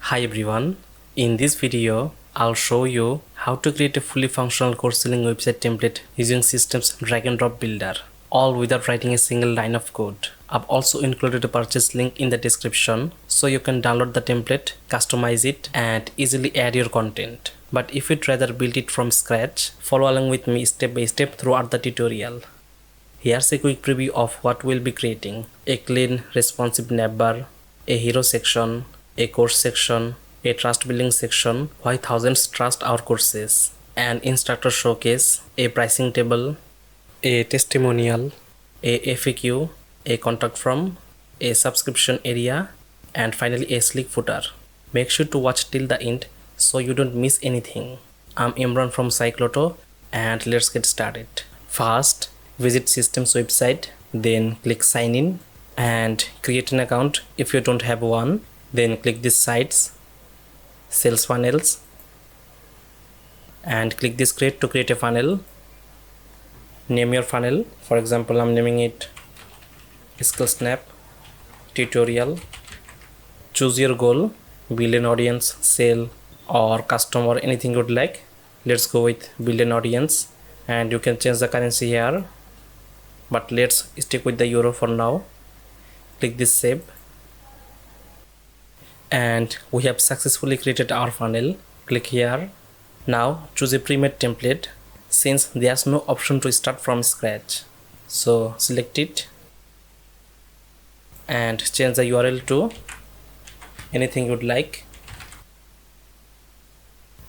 Hi everyone, in this video I'll show you how to create a fully functional course selling website template using System's drag and drop builder, all without writing a single line of code. I've also included a purchase link in the description so you can download the template, customize it and easily add your content. But if you'd rather build it from scratch, follow along with me step by step throughout the tutorial. Here's a quick preview of what we'll be creating: a clean, responsive navbar, a hero section, a course section, a trust building section why thousands trust our courses, an instructor showcase, a pricing table, a testimonial, a FAQ, a contact form, a subscription area, and finally a sleek footer. Make sure to watch till the end so you don't miss anything. I'm Imran from Cycloto and let's get started. First, visit System's website, then click sign in and create an account if you don't have one. Then click this sites, sales funnels, and click this create to create a funnel. Name your funnel. For example, I'm naming it Skill Snap Tutorial. Choose your goal, build an audience, sale, or custom, or anything you would like. Let's go with build an audience, and you can change the currency here, but let's stick with the euro for now. Click this save, and we have successfully created our funnel. Click here. Now choose a pre-made template since there's no option to start from scratch, so select it and change the URL to anything you'd like.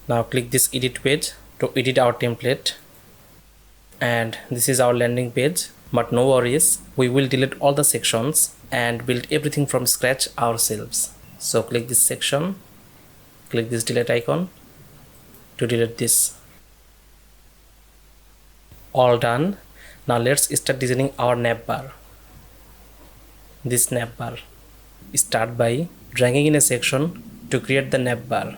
Now click this edit page to edit our template, and this is our landing page. But no worries, we will delete all the sections and build everything from scratch ourselves. So click this section, click this delete icon to delete this. All done. Now let's start designing our navbar. This navbar. Start by dragging in a section to create the navbar.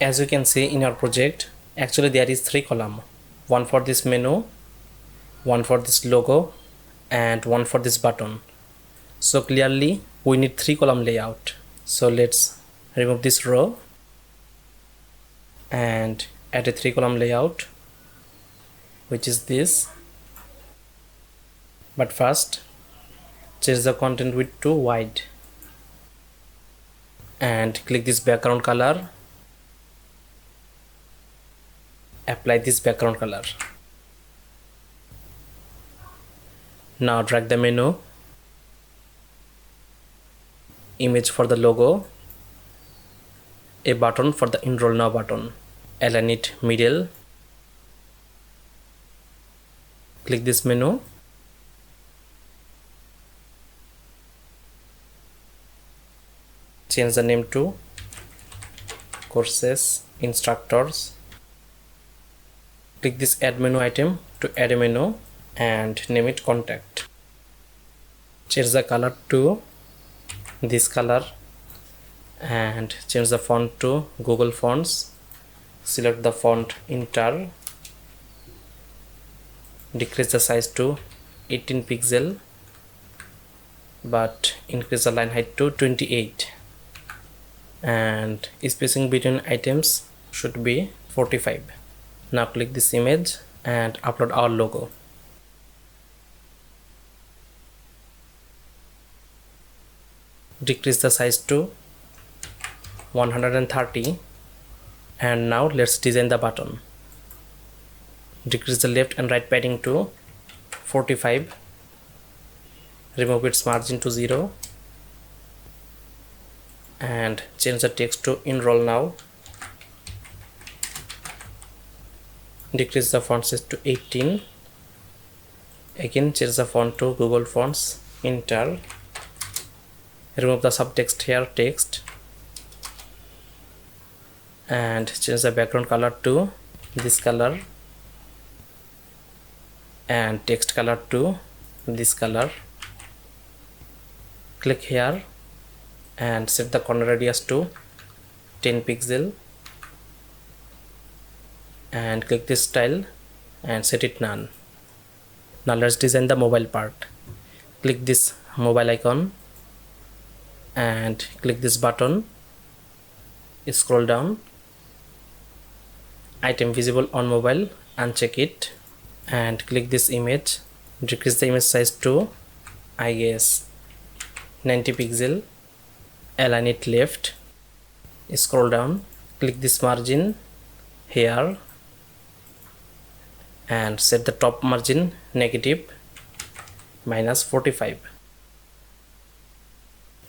As you can see in our project, actually there is 3 columns. One for this menu, one for this logo, and one for this button. So clearly we need 3 column layout. So let's remove this row and add a 3 column layout, which is this. But first, change the content width to wide and click this background color. Apply this background color. Now drag the menu, image for the logo, a button for the enroll now button. Align it middle. Click this menu. Change the name to courses instructors. Click this add menu item to add a menu and name it contact. Change the color to this color and change the font to Google Fonts. Select the font Inter. Decrease the size to 18 pixel but increase the line height to 28, and spacing between items should be 45. Now click this image and upload our logo. Decrease the size to 130, and now let's design the button. Decrease the left and right padding to 45. Remove its margin to 0 and change the text to enroll now. Decrease the font size to 18. Again change the font to Google Fonts Inter. Remove the subtext here, text, and change the background color to this color and text color to this color. Click here and set the corner radius to 10 pixel and click this style and set it none. Now let's design the mobile part. Click this mobile icon and click this button, scroll down, item visible on mobile, uncheck it, and click this image, decrease the image size to I guess 90 pixel, align it left, scroll down, click this margin here and set the top margin negative -45.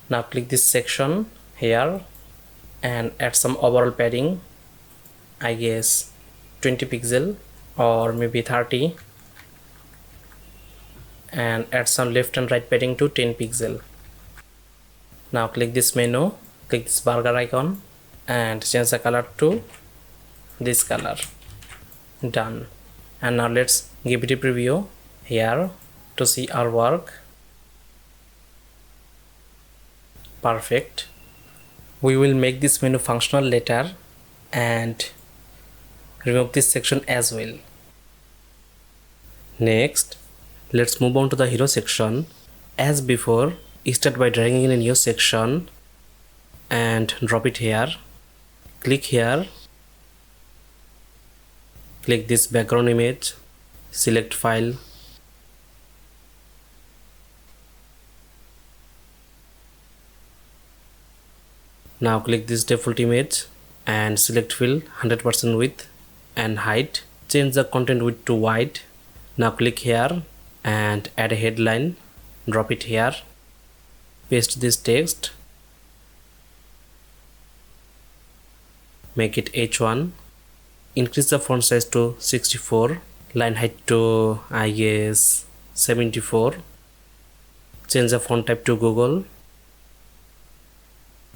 Now click this section here and add some overall padding, I guess 20 pixel or maybe 30, and add some left and right padding to 10 pixel. Now click this menu, click this burger icon and change the color to this color. Done. And now let's give it a preview here to see our work. Perfect. We will make this menu functional later and remove this section as well. Next, let's move on to the hero section. As before, start by dragging in a new section and drop it here. Click here, click this background image, select file, now click this default image and select fill 100% width and height, change the content width to white. Now click here and add a headline, drop it here, paste this text, make it H1, increase the font size to 64, line height to I guess 74, change the font type to Google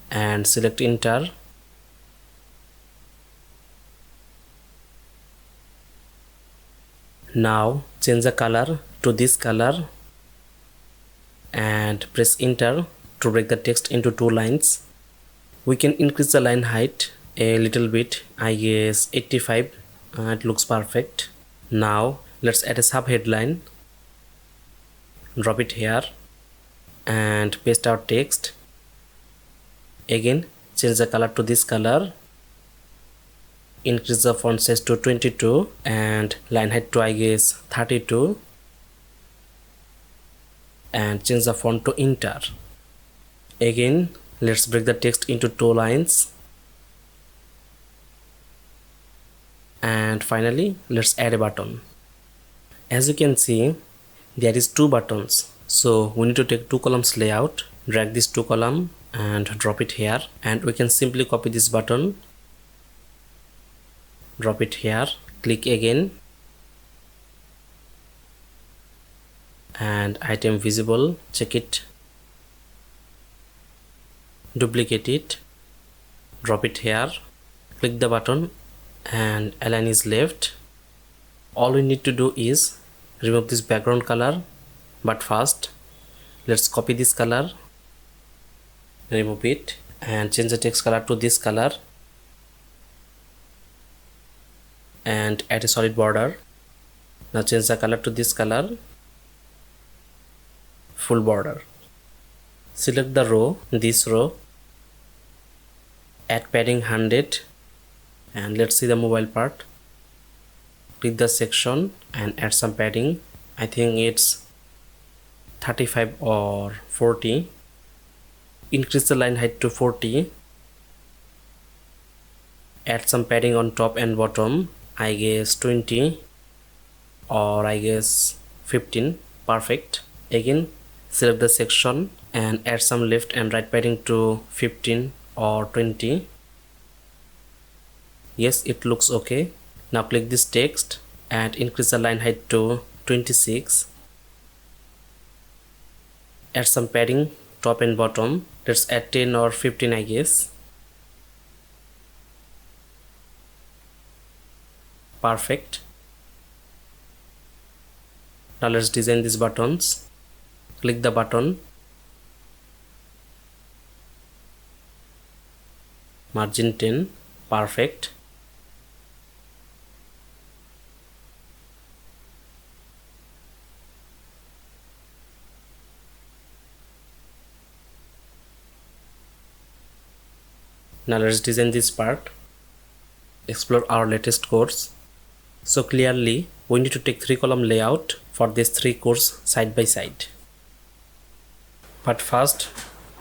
and select enter. Now change the color to this color and press enter to break the text into 2 lines. We can increase the line height a little bit, I guess 85. It looks perfect. Now let's add a sub headline, drop it here and paste our text. Again change the color to this color, increase the font size to 22 and line height to I guess 32 and change the font to enter. Again let's break the text into 2 lines and finally let's add a button. As you can see, there is 2 buttons, so we need to take 2 columns layout, drag this 2 column and drop it here, and we can simply copy this button, drop it here, click again and item visible, check it, duplicate it, drop it here, click the button and align is left. All we need to do is remove this background color, but first let's copy this color, remove it and change the text color to this color and add a solid border. Now change the color to this color, full border. Select the row, this row, add padding 100 and let's see the mobile part. Click the section and add some padding, I think it's 35 or 40. Increase the line height to 40, add some padding on top and bottom, I guess 20 or I guess 15. Perfect. Again select the section and add some left and right padding to 15 or 20. Yes, it looks okay. Now click this text and increase the line height to 26, add some padding top and bottom, let's add 10 or 15 I guess. Perfect. Now let's design these buttons. Click the button, margin 10. Perfect. Now let's design this part, explore our latest course. So clearly we need to take 3-column layout for these 3 courses side by side. But first,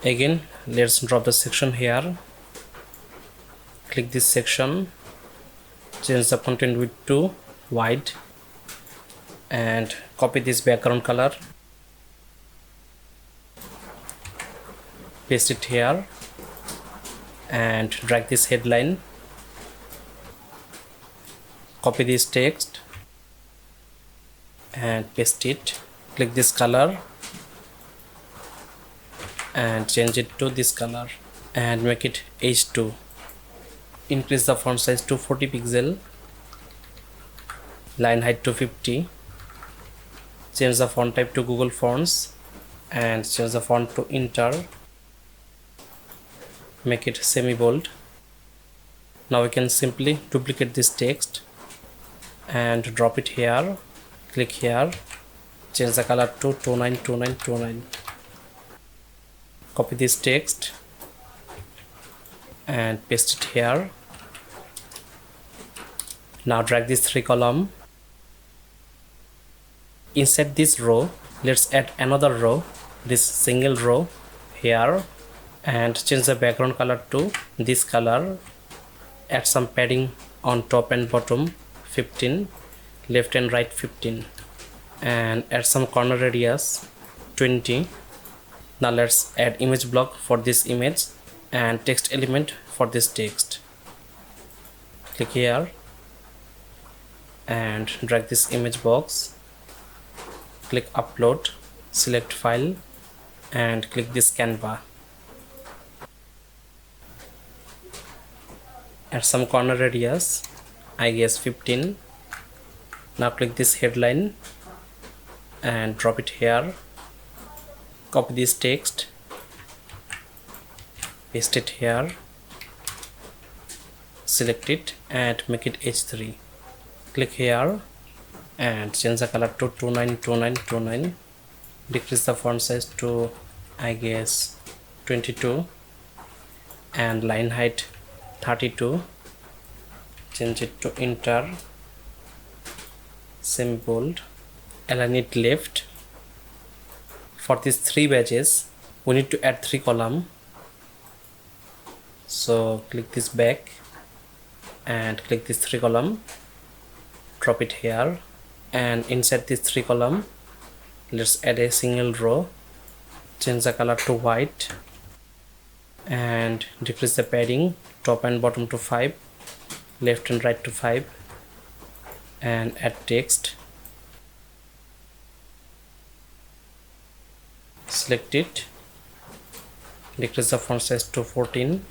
again, let's drop the section here. Click this section, change the content width to white, and copy this background color, paste it here, and drag this headline, copy this text and paste it. Click this color and change it to this color and make it H2. Increase the font size to 40 pixel, line height to 50. Change the font type to Google Fonts and change the font to Inter. Make it semi-bold. Now we can simply duplicate this text and drop it here. Click here, change the color to 292929. Copy this text and paste it here. Now drag this 3-column. Inside this row, let's add another row, this single row here, and change the background color to this color. Add some padding on top and bottom 15, left and right 15, and add some corner radius 20. Now let's add image block for this image and text element for this text. Click here and drag this image box. Click upload, select file and click this Canva. Add some corner radius, I guess 15. Now click this headline and drop it here. Copy this text, paste it here, select it and make it H3. Click here and change the color to 292929. Decrease the font size to, I guess, 22 and line height 32. Change it to Inter, semi-bold, align it left. For these 3 badges, we need to add 3-column. So click this back and click this 3-column, drop it here, and inside this 3-column, let's add a single row. Change the color to white and decrease the padding top and bottom to 5, left and right to 5, and add text. Select it, decrease the font size to 14,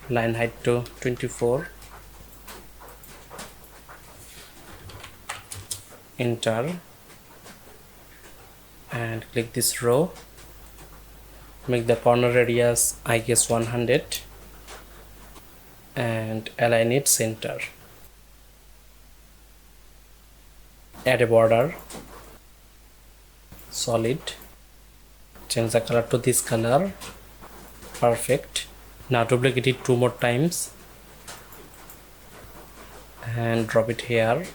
line height to 24, Enter, and click this row. Make the corner radius, I guess, 100 and align it center. Add a border, solid, change the color to this color. Perfect. Now duplicate it 2 more times and drop it here.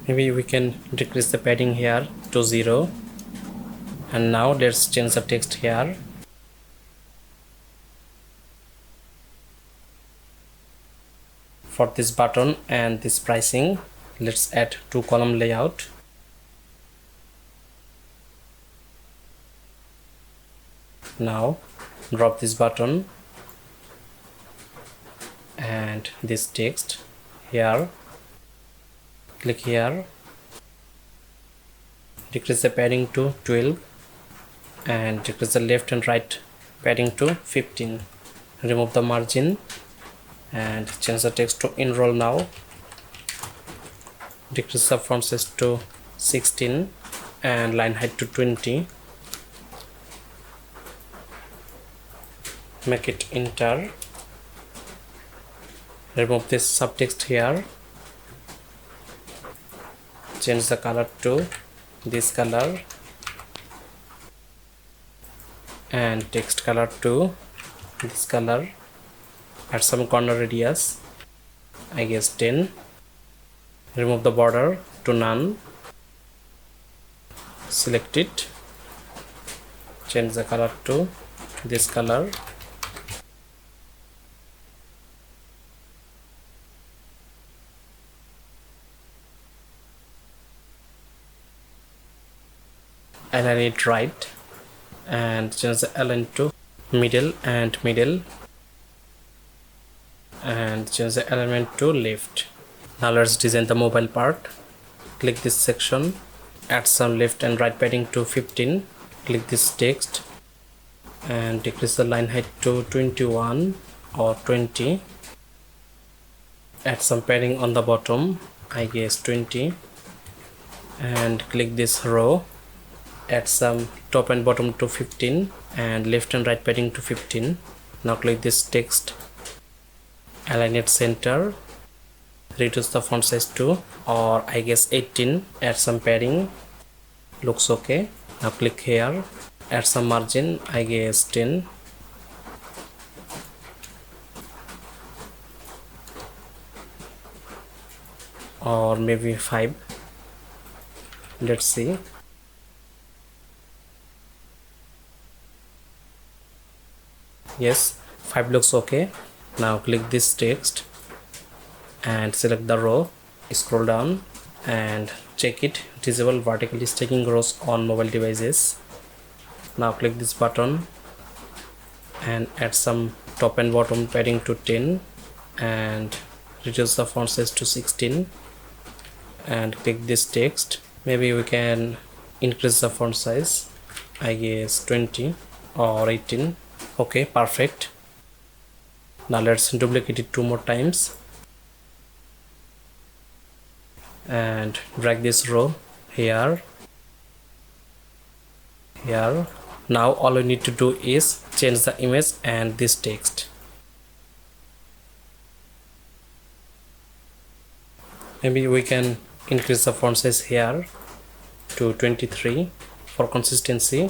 Maybe we can decrease the padding here to 0. And now let's change the text here. For this button and this pricing, let's add 2-column layout. Now drop this button and this text here. Click here, decrease the padding to 12 and decrease the left and right padding to 15. Remove the margin and change the text to enroll now. Decrease the font size to 16 and line height to 20. Make it Enter. Remove this subtext here. Change the color to this color and text color to this color, add some corner radius, I guess 10, remove the border to none, select it, change the color to this color, align it right and change the align to middle and middle and change the alignment to left. Now let's design the mobile part. Click this section, add some left and right padding to 15, click this text and decrease the line height to 21 or 20, add some padding on the bottom, I guess 20, and click this row, add some top and bottom to 15 and left and right padding to 15. Now click this text, align it center, reduce the font size to or I guess 18, add some padding, looks okay. Now click here, add some margin, I guess 10, or maybe 5, let's see. Yes, 5 looks okay. Now click this text and select the row, scroll down and check it, disable vertically stacking rows on mobile devices. Now click this button and add some top and bottom padding to 10 and reduce the font size to 16 and click this text. Maybe we can increase the font size, I guess 20 or 18. Okay, perfect. Now let's duplicate it 2 more times and drag this row here. Now all we need to do is change the image and this text. Maybe we can increase the font size here to 23 for consistency.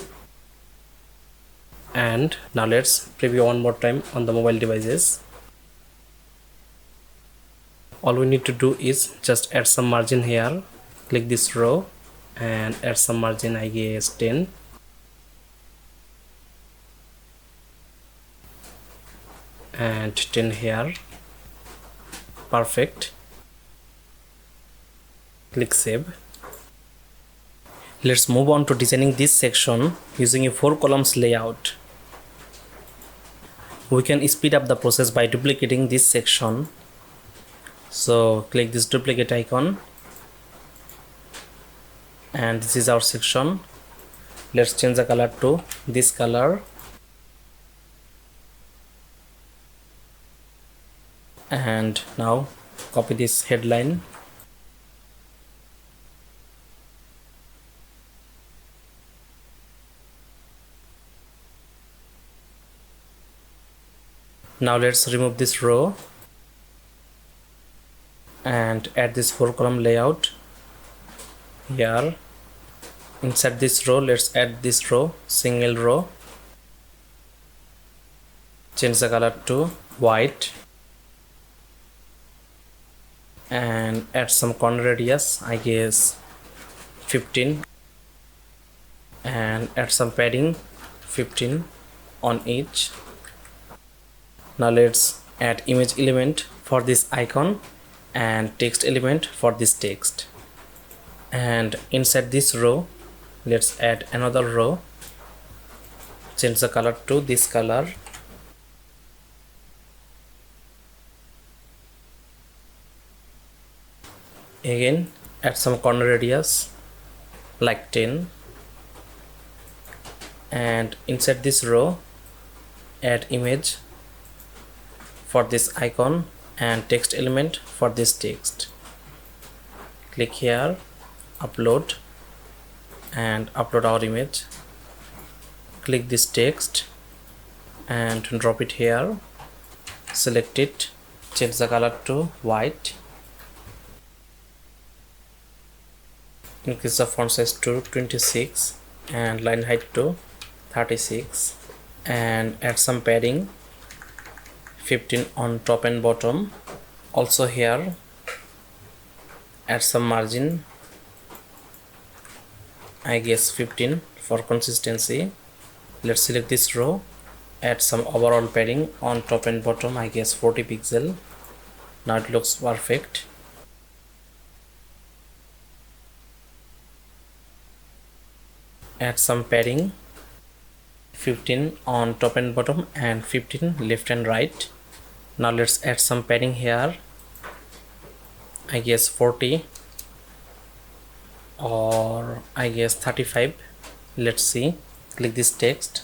And now let's preview one more time on the mobile devices. All we need to do is just add some margin here, click this row and add some margin, I guess 10, and 10 here. Perfect. Click save. Let's move on to designing this section using a 4 columns layout. We can speed up the process by duplicating this section. So click this duplicate icon and this is our section. Let's change the color to this color and now copy this headline. Now let's remove this row and add this 4 column layout here. Inside this row, let's add this row, single row. Change the color to white and add some corner radius, I guess 15, and add some padding 15 on each. Now let's add image element for this icon and text element for this text, and inside this row let's add another row. Change the color to this color. Again add some corner radius like 10, and inside this row add image for this icon and text element for this text. Click here, upload, and upload our image. Click this text and drop it here. Select it, change the color to white, increase the font size to 26 and line height to 36, and add some padding 15 on top and bottom. Also here add some margin, I guess 15 for consistency. Let's select this row, add some overall padding on top and bottom, I guess 40 pixel. Now it looks perfect. Add some padding, 15 on top and bottom and 15 left and right. Now let's add some padding here, I guess 40 or I guess 35. Let's see. Click this text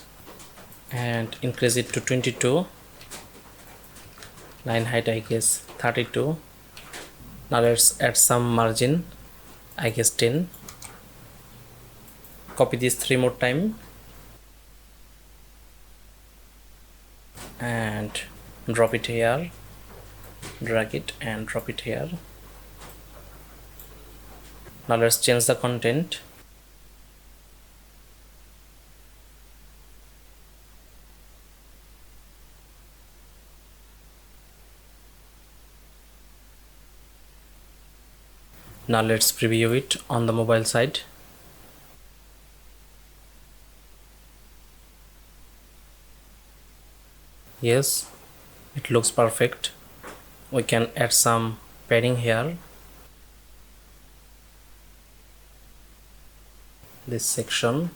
and increase it to 22. Line height I guess 32. Now let's add some margin, I guess 10. Copy this 3 more time and drop it here, drag it and drop it here. Now let's change the content. Now let's preview it on the mobile side. Yes, it looks perfect. We can add some padding here. This section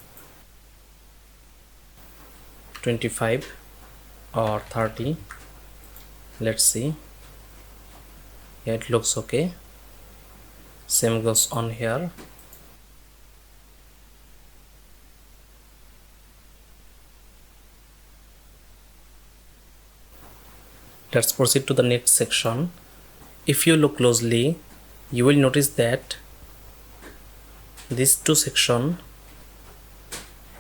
25 or 30. Let's see. Yeah, it looks okay. Same goes on here. Let's proceed to the next section. If you look closely, you will notice that these two sections,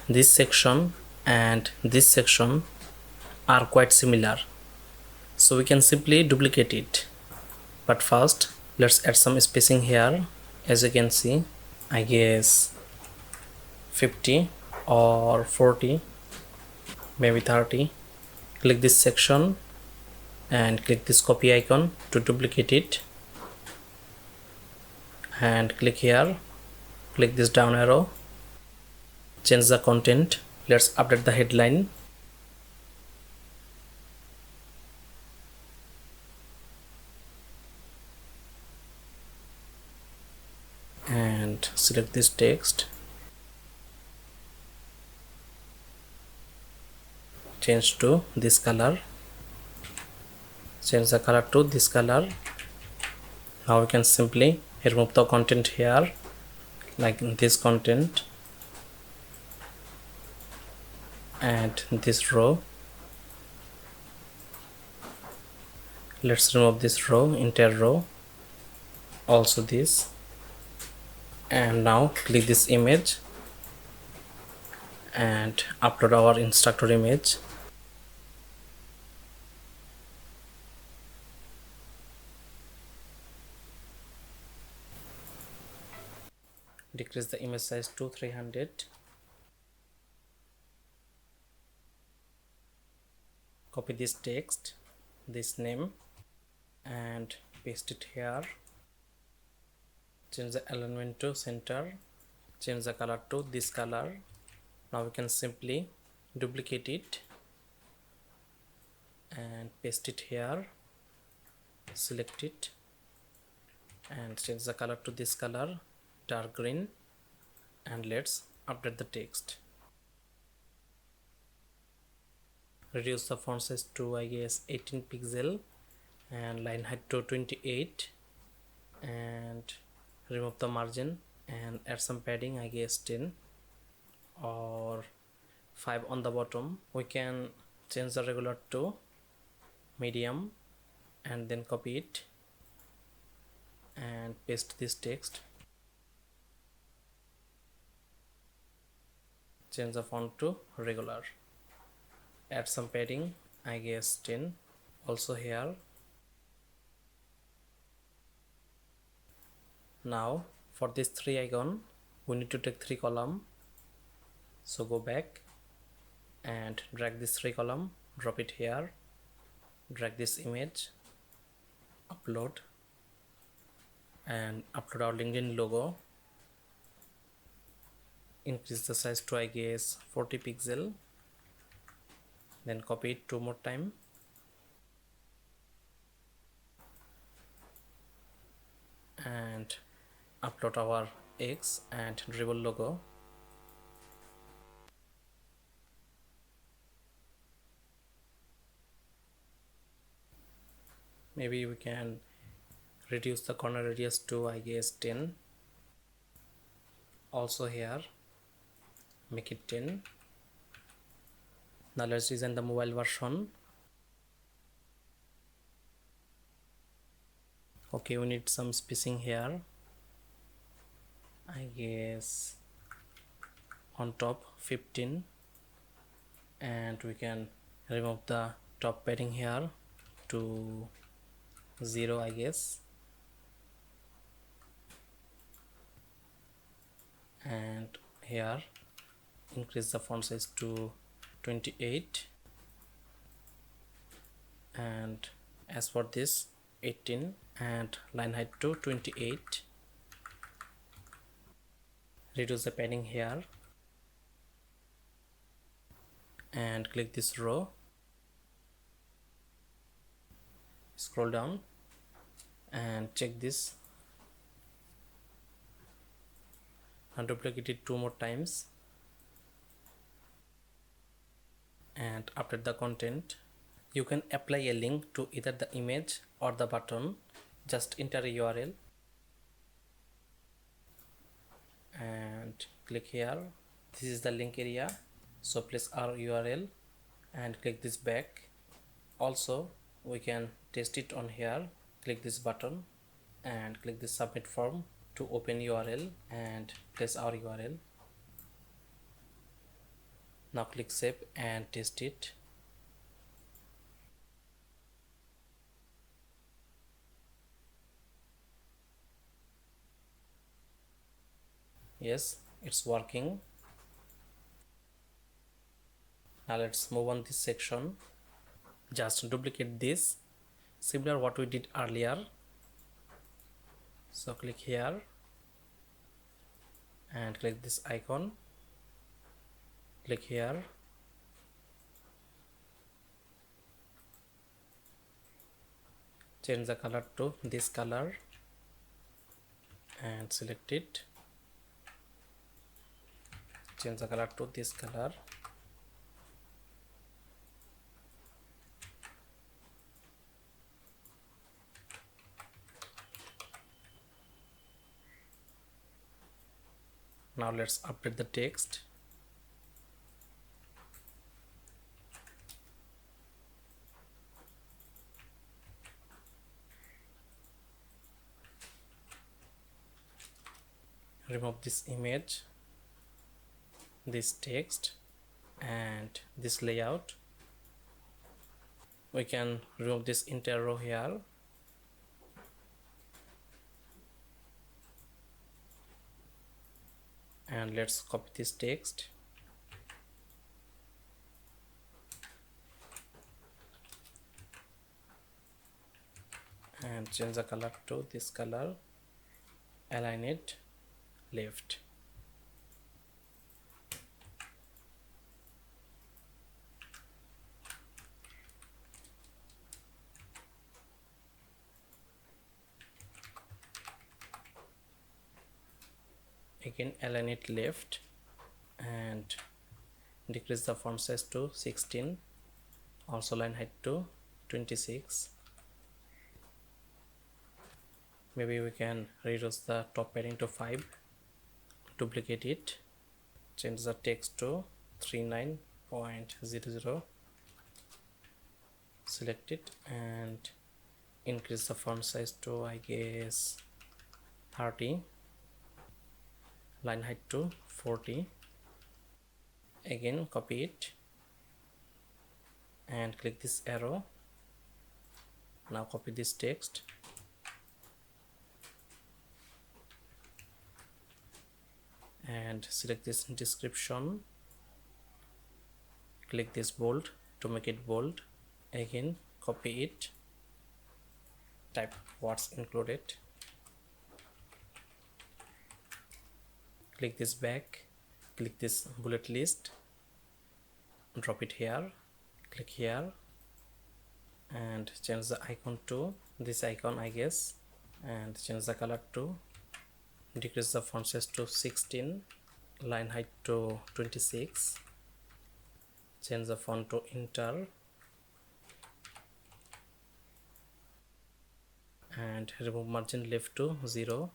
this section and this section, are quite similar. So we can simply duplicate it. But first, let's add some spacing here. As you can see, I guess 50 or 40, maybe 30. Click this section and click this copy icon to duplicate it, and click here, click this down arrow, change the content. Let's update the headline. And select this text, change to this color, change the color to this color. Now we can simply remove the content here, like this content and this row. Let's remove this row, entire row, also this. And now click this image and upload our instructor image. Decrease the image size to 300. Copy this text, this name, and paste it here. Change the alignment to center, change the color to this color. Now we can simply duplicate it and paste it here, select it and change the color to this color, dark green, and let's update the text. Reduce the font size to I guess 18 pixel and line height to 28, and remove the margin and add some padding, I guess 10 or 5 on the bottom. We can change the regular to medium and then copy it and paste this text. Change the font to regular, add some padding, I guess 10 also here. Now for this 3 icon we need to take 3 column, so go back and drag this 3 column, drop it here, drag this image, upload, and upload our LinkedIn logo. Increase the size to I guess 40 pixel, then copy it 2 more time and upload our X and dribble logo. Maybe we can reduce the corner radius to I guess 10. Also here make it 10. Now let's design the mobile version. Okay, we need some spacing here, I guess on top 15, and we can remove the top padding here to 0 I guess, and here increase the font size to 28, and as for this 18, and line height to 28. Reduce the padding here and click this row, scroll down and check this and duplicate it 2 more times and update the content. You can apply a link to either the image or the button. Just enter a URL and click here. This is the link area, so place our URL and click this back. Also we can test it on here. Click this button and click this submit form to open URL and place our URL. Now click save and test it. Yes, it's working. Now let's move on this section. Just duplicate this, similar what we did earlier. So click here and click this icon, click here, change the color to this color and select it, change the color to this color, now let's update the text. Remove this image, this text and this layout. We can remove this entire row here. And let's copy this text and change the color to this color, align it left. Again align it left and decrease the font size to 16, also line height to 26. Maybe we can reduce the top padding to 5, duplicate it, change the text to 39.00, select it and increase the font size to I guess 30, line height to 40. Again copy it and click this arrow. Now copy this text and select this description, click this bold to make it bold, again copy it, type what's included, click this back, click this bullet list, drop it here, click here and change the icon to this icon I guess, and change the color to, decrease the font size to 16, line height to 26, change the font to Inter and remove margin left to 0.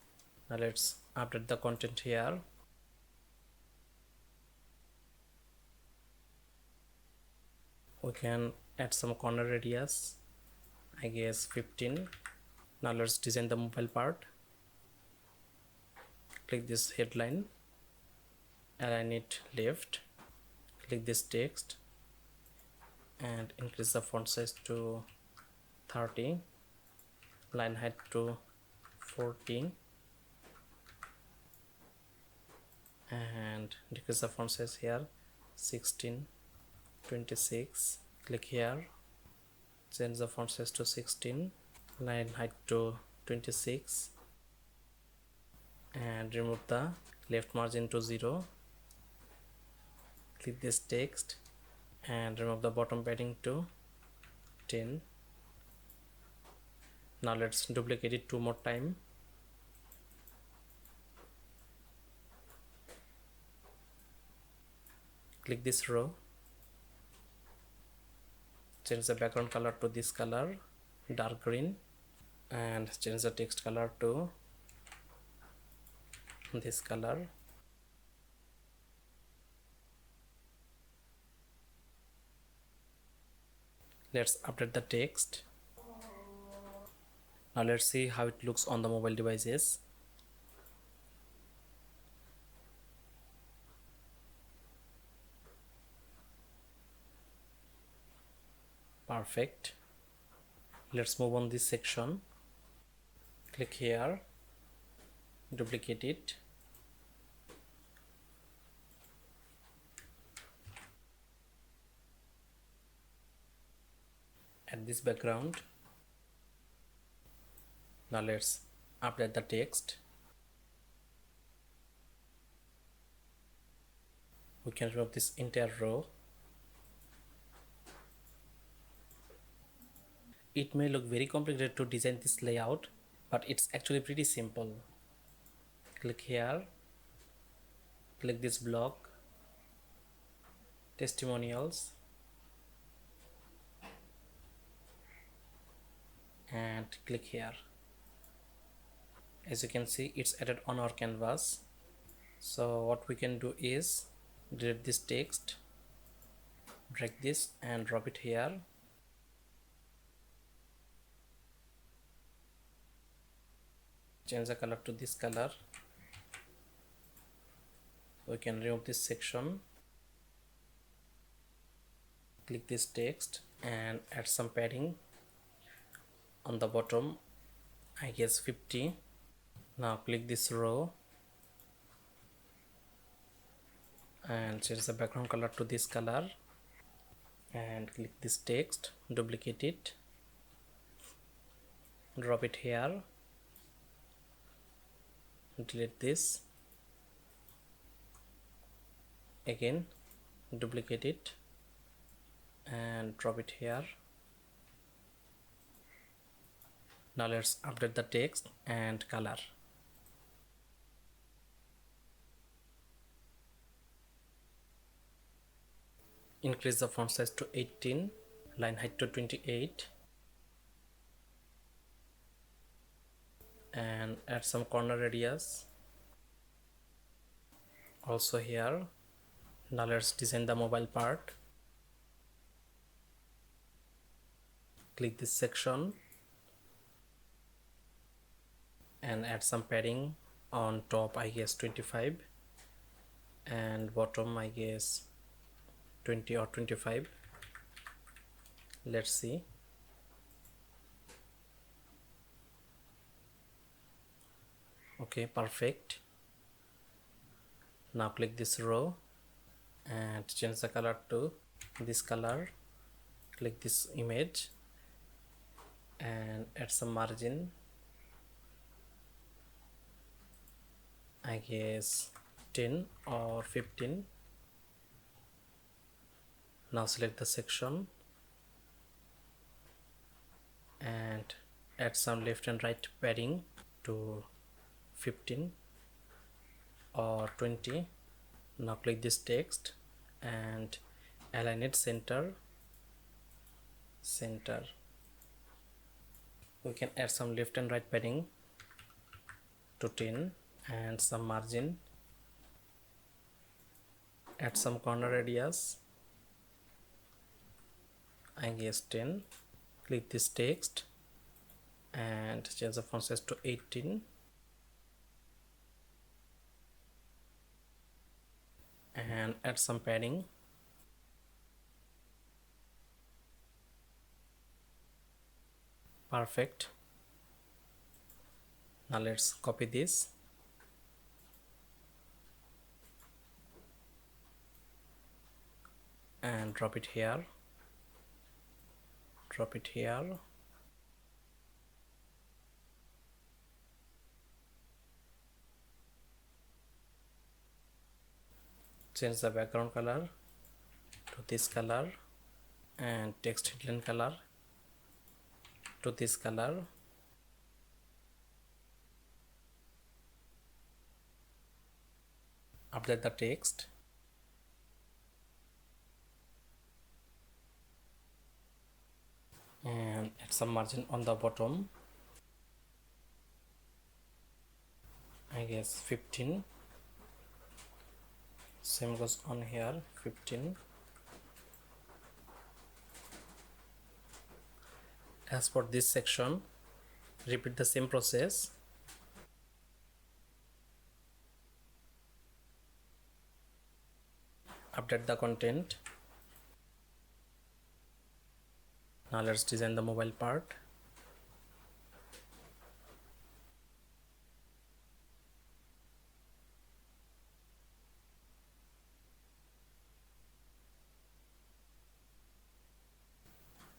Now let's update the content here. We can add some corner radius, I guess 15. Now let's design the mobile part. Click this headline, align it left, click this text and increase the font size to 30, line height to 40 and decrease the font size here 16, 26, click here, change the font size to 16, line height to 26 and remove the left margin to 0, click this text and remove the bottom padding to 10. Now let's duplicate it 2 more times. Click this row, change the background color to this color, dark green, and change the text color to this color. Let's update the text. Now let's see how it looks on the mobile devices. Perfect. Let's move on this section. Click here, duplicate it, add this background. Now let's update the text. We can remove this entire row. It may look very complicated to design this layout, but it's actually pretty simple. Click here, click this block, Testimonials, and click here. As you can see, it's added on our canvas. So what we can do is delete this text, drag this and drop it here. Change the color to this color. We can remove this section. Click this text and add some padding on the bottom, I guess 50. Now click this row and change the background color to this color and click this text, duplicate it, drop it here, delete this, again duplicate it and drop it here. Now let's update the text and color. Increase the font size to 18, line height to 28 and add some corner radius also here. Now let's design the mobile part. Click this section and add some padding on top, I guess 25, and bottom I guess 20 or 25. Let's see. Okay, perfect. Now click this row and change the color to this color. Click this image and add some margin, I guess 10 or 15. Now select the section and add some left and right padding to 15 or 20. Now click this text and align it center. We can add some left and right padding to 10 and some margin. Add some corner radius, I guess 10. Click this text and change the font size to 18 and add some padding. Perfect. Now let's copy this and drop it here. Change the background color to this color and text headline color to this color. Update the text and add some margin on the bottom, I guess 15. Same goes on here, 15. As for this section, repeat the same process. Update the content. Now let's design the mobile part.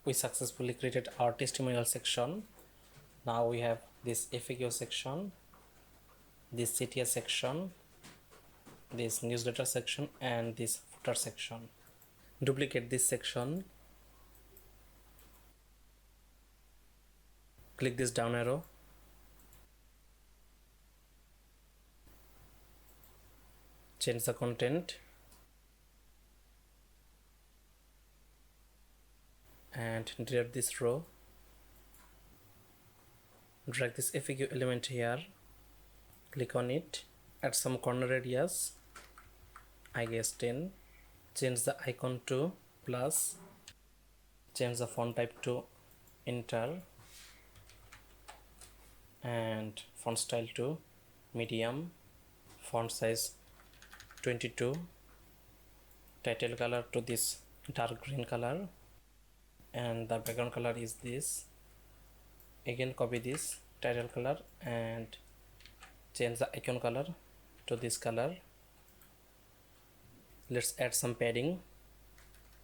We successfully created our testimonial section. Now we have this FAQ section, this CTA section, this newsletter section, and this footer section. Duplicate this section. Click this down arrow. Change the content and delete this row. Drag this FAQ element here. Click on it. Add some corner radius, I guess 10. Change the icon to plus. Change the font type to enter and font style to medium. Font size 22. Title color to this dark green color and the background color is this. Again copy this title color and change the icon color to this color. Let's add some padding,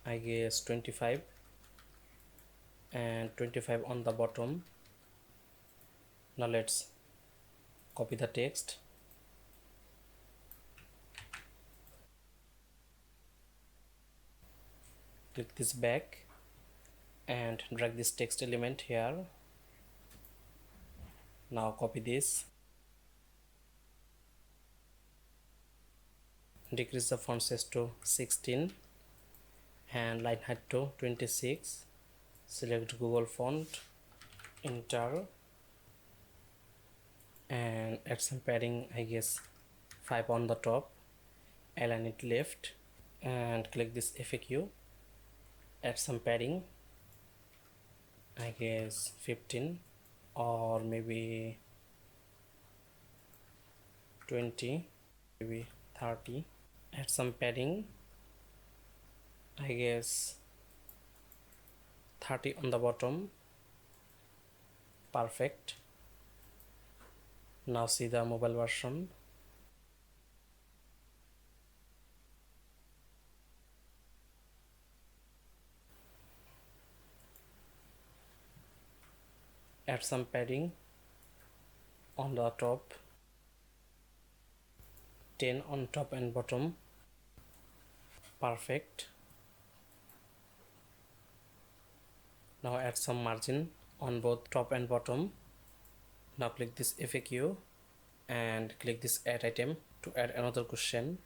I guess 25 and 25 on the bottom. Now let's copy the text. Click this back and drag this text element here. Now copy this. Decrease the font size to 16 and line height to 26. Select Google font, enter and add some padding, I guess 5 on the top. Align it left and click this FAQ. Add some padding, I guess 15 or maybe 20, maybe 30. Add some padding, I guess 30 on the bottom. Perfect. Now see the mobile version. Add some padding on the top, 10 on top and bottom. Perfect. Now add some margin on both top and bottom. Now click this FAQ and click this add item to add another question,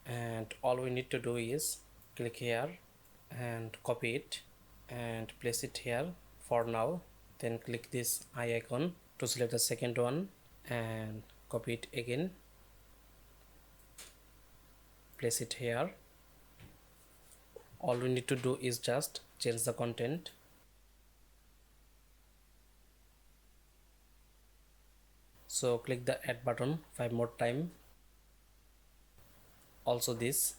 and all we need to do is click here and copy it and place it here for now. Then click this eye icon to select the second one and copy it again, place it here. All we need to do is just change the content. So click the add button 5 more times. Also this.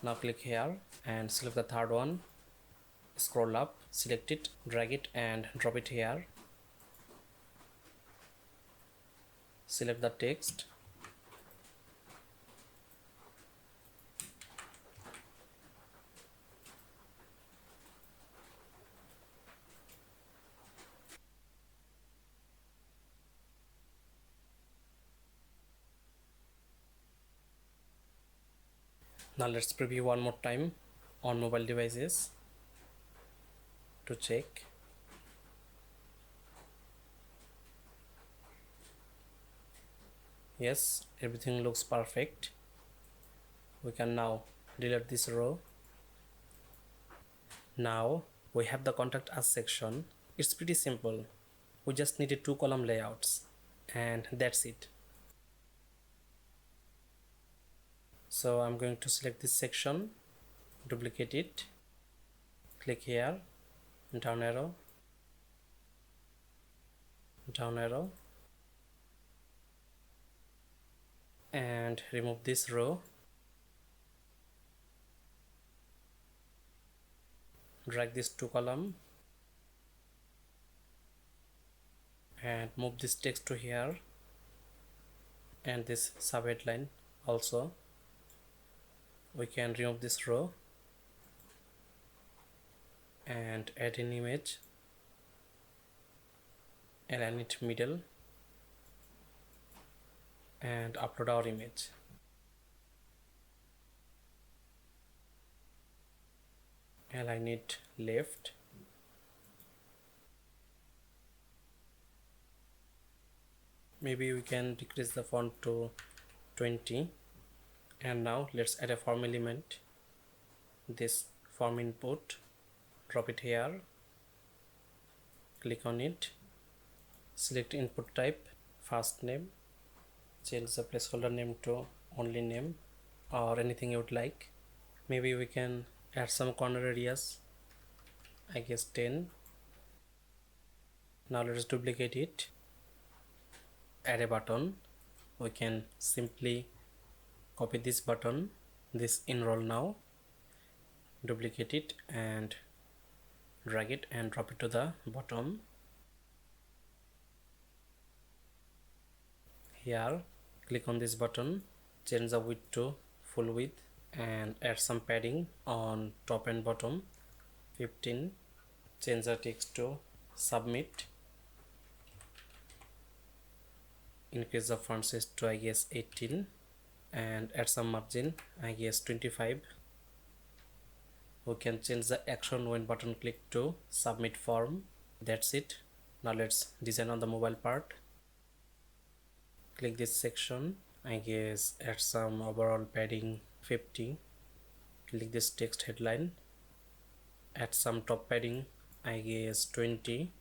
Now click here and select the third one. Scroll up, select it, drag it and drop it here. Select the text. Now let's preview one more time on mobile devices to check. Yes, everything looks perfect. We can now delete this row. Now we have the contact us section. It's pretty simple. We just needed 2 column layouts and that's it. So I'm going to select this section, duplicate it, click here, down arrow, and remove this row. Drag this 2 column and move this text to here and this subheadline also. We can remove this row and add an image, align it middle and upload our image. Align it left. Maybe we can decrease the font to 20. And now let's add a form element. This form input, drop it here, click on it, select input type, first name, change the placeholder name to only name or anything you would like. Maybe we can add some corner areas, I guess 10. Now let's duplicate it, add a button. We can simply copy this button, this enroll now, duplicate it and drag it and drop it to the bottom. Here click on this button, change the width to full width and add some padding on top and bottom, 15. Change the text to submit, increase the font size to I guess 18 and add some margin, I guess 25. We can change the action when button click to submit form. That's it. Now let's design on the mobile part. Click this section, I guess add some overall padding 50. Click this text headline, add some top padding, I guess 20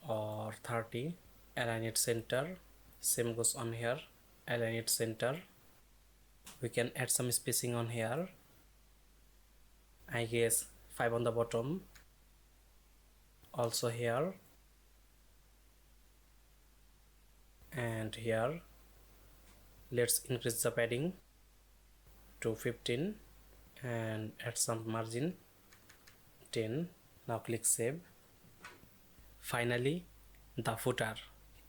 or 30. Align it center, same goes on here, align it center. We can add some spacing on here, I guess 5 on the bottom, also here and here. Let's increase the padding to 15 and add some margin 10. Now click save. Finally, the footer.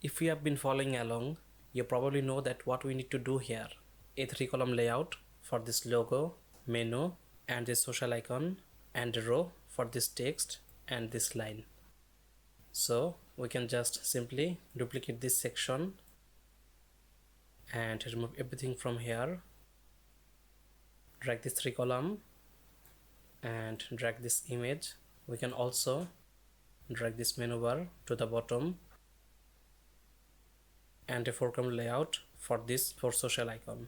If you have been following along, you probably know that what we need to do here. A 3 column layout for this logo, menu and this social icon, and a row for this text and this line. So we can just simply duplicate this section and remove everything from here. Drag this 3 column and drag this image. We can also drag this menu bar to the bottom and a foreground layout for this for social icon.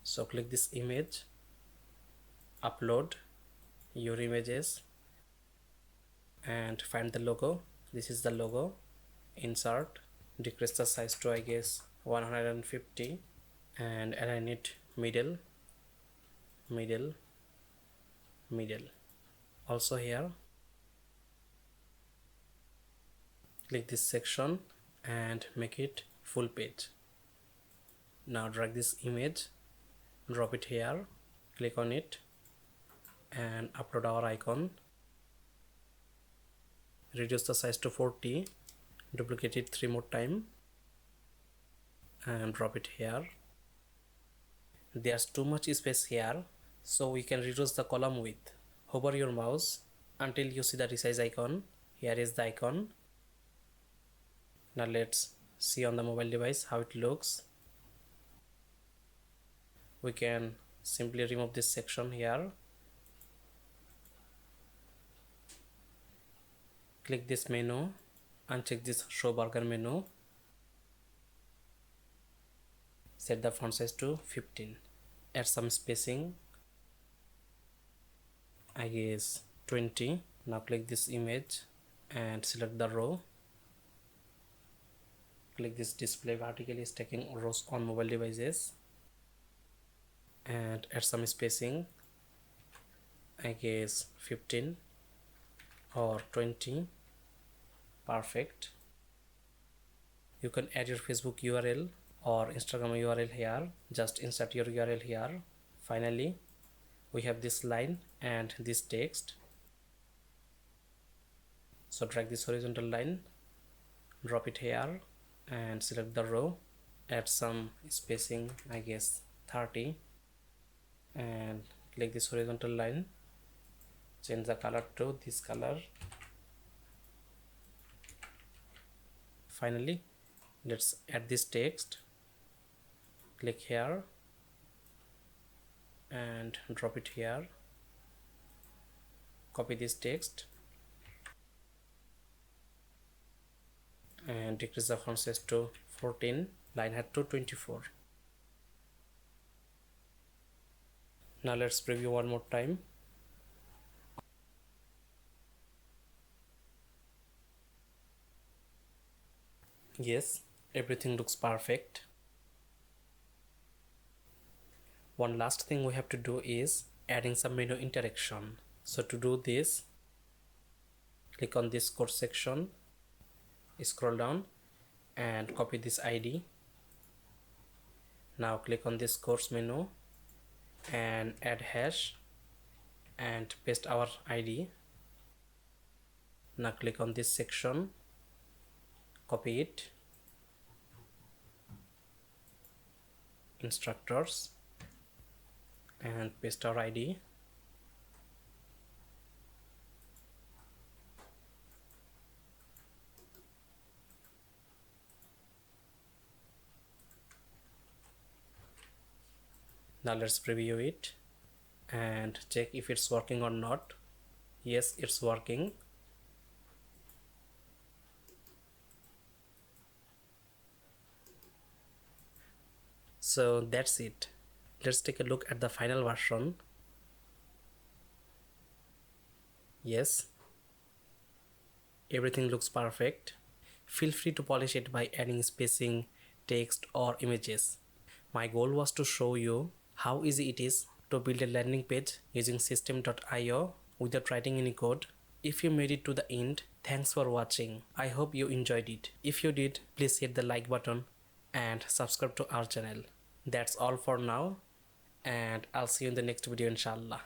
So click this image, upload your images and find the logo. This is the logo. Insert, decrease the size to I guess 150 and align it middle. Also here click this section and make it full page. Now drag this image, drop it here, click on it and upload our icon. Reduce the size to 40, duplicate it 3 more times and drop it here. There's too much space here, so we can reduce the column width. Hover your mouse until you see the resize icon. Here is the icon. Now let's see on the mobile device how it looks. We can simply remove this section here. Click this menu, uncheck this show burger menu. Set the font size to 15. Add some spacing, I guess 20. Now click this image and select the row. Click this display vertically stacking rows on mobile devices and add some spacing, I guess 15 or 20. Perfect. You can add your Facebook URL or Instagram URL here. Just insert your URL here. Finally, we have this line and this text. So drag this horizontal line, drop it here and select the row. Add some spacing, I guess 30, and click this horizontal line. Change the color to this color. Finally, let's add this text. Click here and drop it here. Copy this text and decrease the font size to 14, line height to 24. Now let's preview one more time. Yes, everything looks perfect. One last thing we have to do is adding some menu interaction. So to do this, click on this course section, scroll down and copy this ID. Now click on this course menu and add hash and paste our ID. Now click on this section, copy it, instructors, and paste our ID. Now let's preview it and check if it's working or not. Yes, it's working. So that's it. Let's take a look at the final version. Yes, everything looks perfect. Feel free to polish it by adding spacing, text or images. My goal was to show you how easy it is to build a landing page using system.io without writing any code. If you made it to the end, thanks for watching. I hope you enjoyed it. If you did, please hit the like button and subscribe to our channel. That's all for now, and I'll see you in the next video, inshallah.